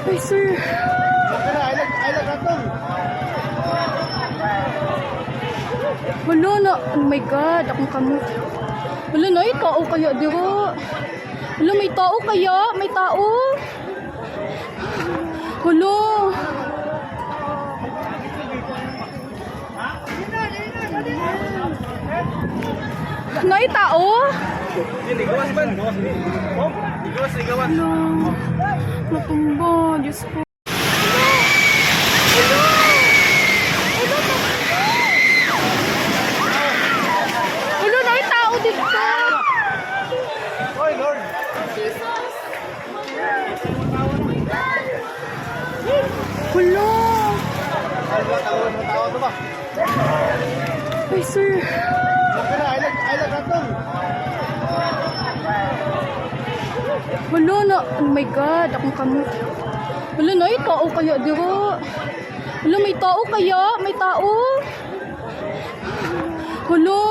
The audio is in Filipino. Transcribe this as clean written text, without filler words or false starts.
Ay, sir. Wala na. Oh my God. Akong kamot. Wala na. May tao kaya, diro. Wala, may tao kaya. May tao. Wala. Nay tao? Hindi, gawas ba? Oh, gawas, gawas. Natumba, Diyos ko. Wala, nay tao dito. Oy, Lord. Wala. Ay, sir. Wala na. Oh my God. Akong kamot. Wala na. May tao kaya, diro. Wala, may tao kaya. May tao. Wala.